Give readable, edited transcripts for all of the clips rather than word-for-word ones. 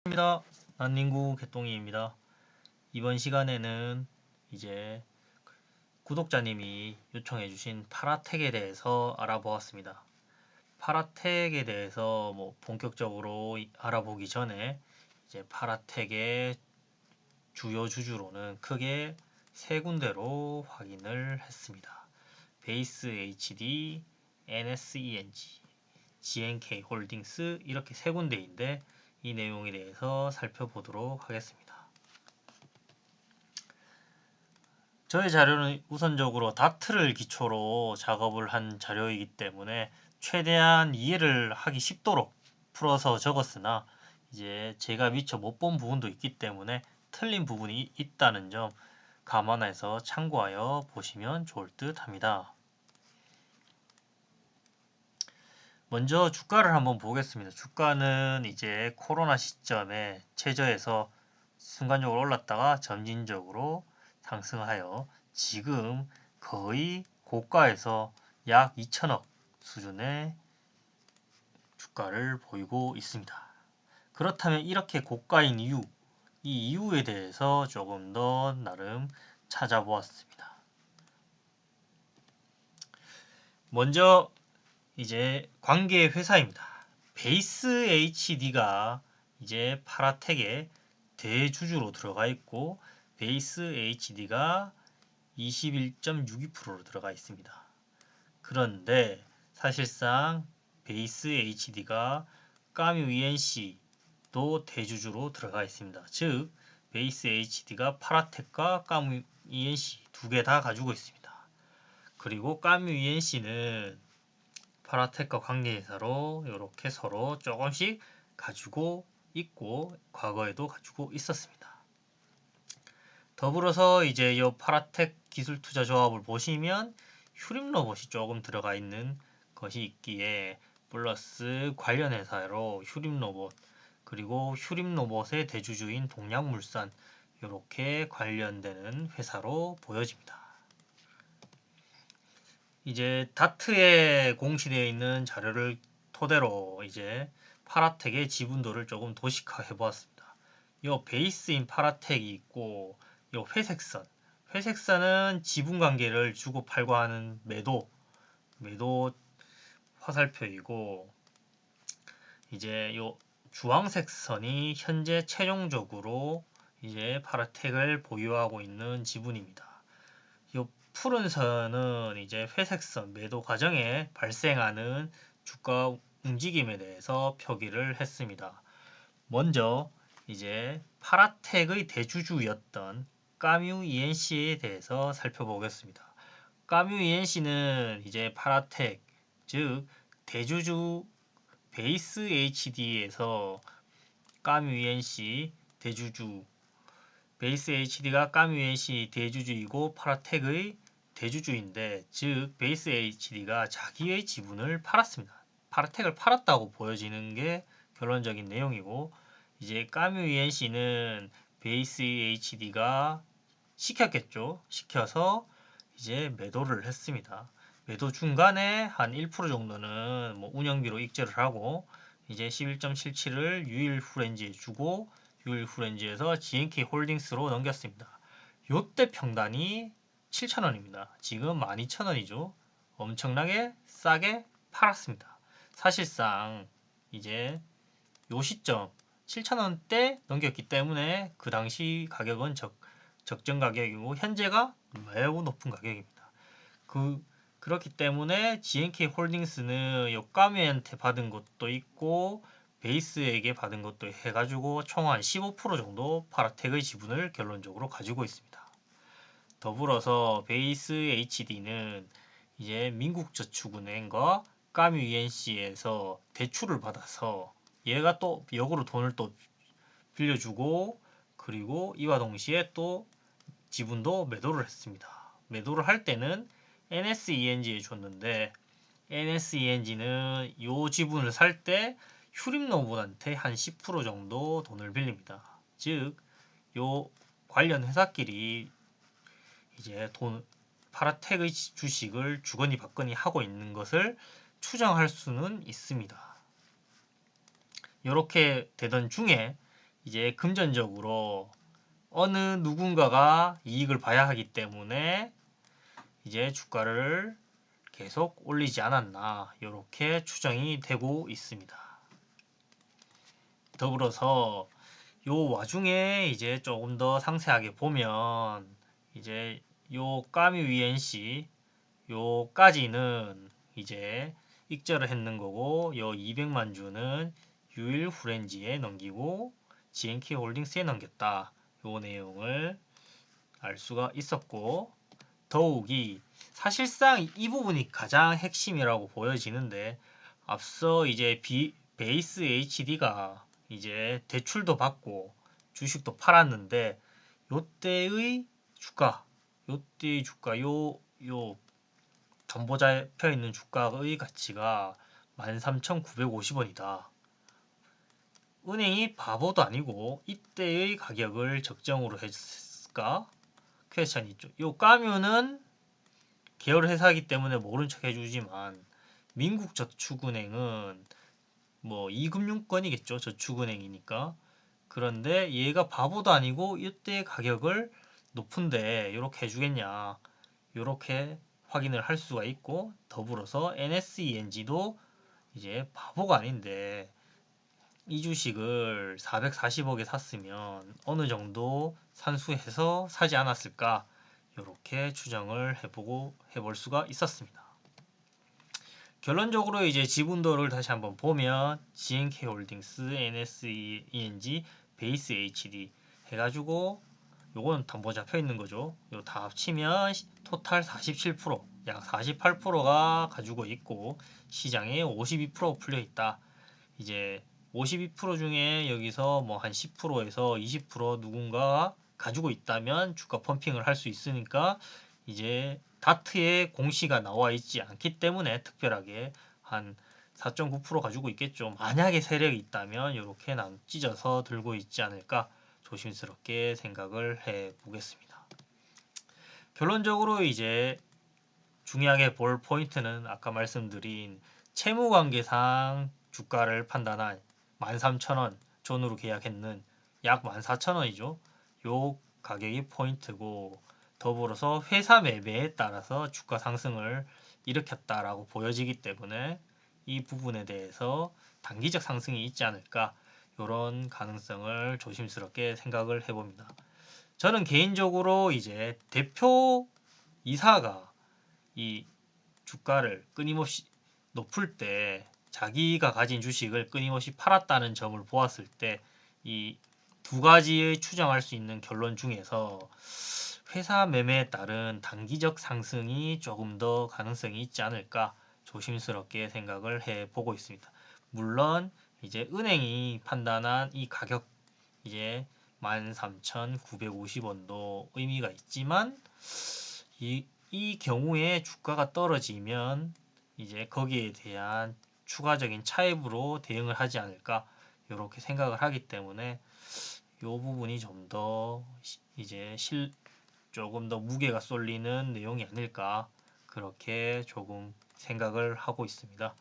입니다. 난닝구 개똥이입니다. 이번 시간에는 이제 구독자님이 요청해주신 파라텍에 대해서 알아보았습니다. 파라텍에 대해서 본격적으로 알아보기 전에 이제 파라텍의 주요 주주로는 크게 세 군데로 확인을 했습니다. 베이스 HD, NSENG, GNK 홀딩스 이렇게 세 군데인데 이 내용에 대해서 살펴보도록 하겠습니다. 저의 자료는 우선적으로 다트를 기초로 작업을 한 자료이기 때문에 최대한 이해를 하기 쉽도록 풀어서 적었으나 이제 제가 미처 못 본 부분도 있기 때문에 틀린 부분이 있다는 점 감안해서 참고하여 보시면 좋을 듯 합니다. 먼저 주가를 한번 보겠습니다. 주가는 이제 코로나 시점에 최저에서 순간적으로 올랐다가 점진적으로 상승하여 지금 거의 고가에서 약 2천억 수준의 주가를 보이고 있습니다. 그렇다면 이렇게 고가인 이유, 이 이유에 대해서 조금 더 나름 찾아보았습니다. 먼저 이제 관계 회사입니다. 베이스 HD가 이제 파라텍의 대주주로 들어가 있고 베이스 HD가 21.62%로 들어가 있습니다. 그런데 사실상 베이스 HD가 까뮤 ENC도 대주주로 들어가 있습니다. 즉 베이스 HD가 파라텍과 까뮤 ENC 두 개 다 가지고 있습니다. 그리고 까뮤 ENC는 파라텍과 관계회사로 이렇게 서로 조금씩 가지고 있고 과거에도 가지고 있었습니다. 더불어서 이제 이 파라텍 기술투자조합을 보시면 휴림로봇이 조금 들어가 있는 것이 있기에 플러스 관련 회사로 휴림로봇 그리고 휴림로봇의 대주주인 동양물산 이렇게 관련되는 회사로 보여집니다. 이제 다트에 공시되어 있는 자료를 토대로 이제 파라텍의 지분도를 조금 도식화해 보았습니다. 이 베이스인 파라텍이 있고 이 회색선은 지분 관계를 주고 팔고 하는 매도 화살표이고 이제 이 주황색 선이 현재 최종적으로 이제 파라텍을 보유하고 있는 지분입니다. 이 푸른 선은 이제 회색선 매도 과정에 발생하는 주가 움직임에 대해서 표기를 했습니다. 먼저 이제 파라텍의 대주주였던 까뮤 ENC에 대해서 살펴보겠습니다. 까뮤 ENC는 이제 파라텍 즉 대주주 베이스 HD에서 까뮤 ENC 대주주 베이스 HD가 까뮤 ENC 대주주이고 파라텍의 대주주인데 즉 베이스 HD가 자기의 지분을 팔았습니다. 파라텍을 팔았다고 보여지는 게 결론적인 내용이고 이제 까뮤 ENC는 베이스 HD가 시켰겠죠. 시켜서 이제 매도를 했습니다. 매도 중간에 한 1% 정도는 운영비로 익절을 하고 이제 11.77을 유일 후렌지에 주고 유일 후렌지에서 GNK 홀딩스로 넘겼습니다. 요때 평단이 7,000원입니다. 지금 12,000원이죠. 엄청나게 싸게 팔았습니다. 사실상 이제 요 시점 7,000원대 넘겼기 때문에 그 당시 가격은 적정 가격이고 현재가 매우 높은 가격입니다. 그렇기 때문에 GNK 홀딩스는 요까미한테 받은 것도 있고 베이스에게 받은 것도 해가지고 총 한 15% 정도 파라텍의 지분을 결론적으로 가지고 있습니다. 더불어서 베이스 HD는 이제 민국저축은행과 까뮤 ENC에서 대출을 받아서 얘가 또 역으로 돈을 또 빌려주고 그리고 이와 동시에 또 지분도 매도를 했습니다. 매도를 할 때는 NSENG에 줬는데 NSENG는 이 지분을 살 때 휴림노봇한테 한 10% 정도 돈을 빌립니다. 즉, 요 관련 회사끼리 이제 파라텍의 주식을 주거니 받거니 하고 있는 것을 추정할 수는 있습니다. 이렇게 되던 중에 이제 금전적으로 어느 누군가가 이익을 봐야 하기 때문에 이제 주가를 계속 올리지 않았나 이렇게 추정이 되고 있습니다. 더불어서 요 와중에 이제 조금 더 상세하게 보면 이제 요 까뮤 ENC 요까지는 이제 익절을 했는 거고 요 200만 주는 유일 후렌지에 넘기고 GNK 홀딩스에 넘겼다. 요 내용을 알 수가 있었고 더욱이 사실상 이 부분이 가장 핵심이라고 보여지는데 앞서 이제 베이스 HD가 이제 대출도 받고 주식도 팔았는데 요때의 주가 요 전보 잡혀 있는 주가의 가치가 13,950원이다. 은행이 바보도 아니고 이때의 가격을 적정으로 했을까? 퀘스천이 있죠. 요 까뮤는 계열 회사이기 때문에 모른 척 해주지만 민국저축은행은 뭐 이금융권이겠죠. 저축은행이니까. 그런데 얘가 바보도 아니고 이때 가격을 높은데 이렇게 해주겠냐. 이렇게 확인을 할 수가 있고 더불어서 NSENG도 이제 바보가 아닌데 이 주식을 440억에 샀으면 어느 정도 산수해서 사지 않았을까 이렇게 추정을 해볼 수가 있었습니다. 결론적으로 이제 지분도를 다시 한번 보면 GNK홀딩스, NSENG, 베이스 HD 해가지고 요거는 담보 잡혀 있는 거죠. 요 다 합치면 토탈 47%, 약 48%가 가지고 있고 시장에 52% 풀려 있다. 이제 52% 중에 여기서 뭐 한 10%에서 20% 누군가 가지고 있다면 주가 펌핑을 할 수 있으니까 이제 다트에 공시가 나와 있지 않기 때문에 특별하게 한 4.9% 가지고 있겠죠. 만약에 세력이 있다면 이렇게 찢어서 들고 있지 않을까 조심스럽게 생각을 해 보겠습니다. 결론적으로 이제 중요하게 볼 포인트는 아까 말씀드린 채무관계상 주가를 판단한 13,000원 존으로 계약했는 약 14,000원이죠. 요 가격이 포인트고 더불어서 회사 매매에 따라서 주가 상승을 일으켰다라고 보여지기 때문에 이 부분에 대해서 단기적 상승이 있지 않을까 이런 가능성을 조심스럽게 생각을 해봅니다. 저는 개인적으로 이제 대표 이사가 이 주가를 끊임없이 높을 때 자기가 가진 주식을 끊임없이 팔았다는 점을 보았을 때 이 두 가지의 추정할 수 있는 결론 중에서 회사 매매에 따른 단기적 상승이 조금 더 가능성이 있지 않을까 조심스럽게 생각을 해 보고 있습니다. 물론 이제 은행이 판단한 이 가격 이제 13,950원도 의미가 있지만 이 경우에 주가가 떨어지면 이제 거기에 대한 추가적인 차입으로 대응을 하지 않을까 이렇게 생각을 하기 때문에 이 부분이 좀 더 이제 조금 더 무게가 쏠리는 내용이 아닐까 그렇게 조금 생각을 하고 있습니다.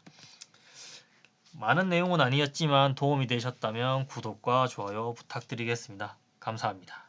많은 내용은 아니었지만 도움이 되셨다면 구독과 좋아요 부탁드리겠습니다. 감사합니다.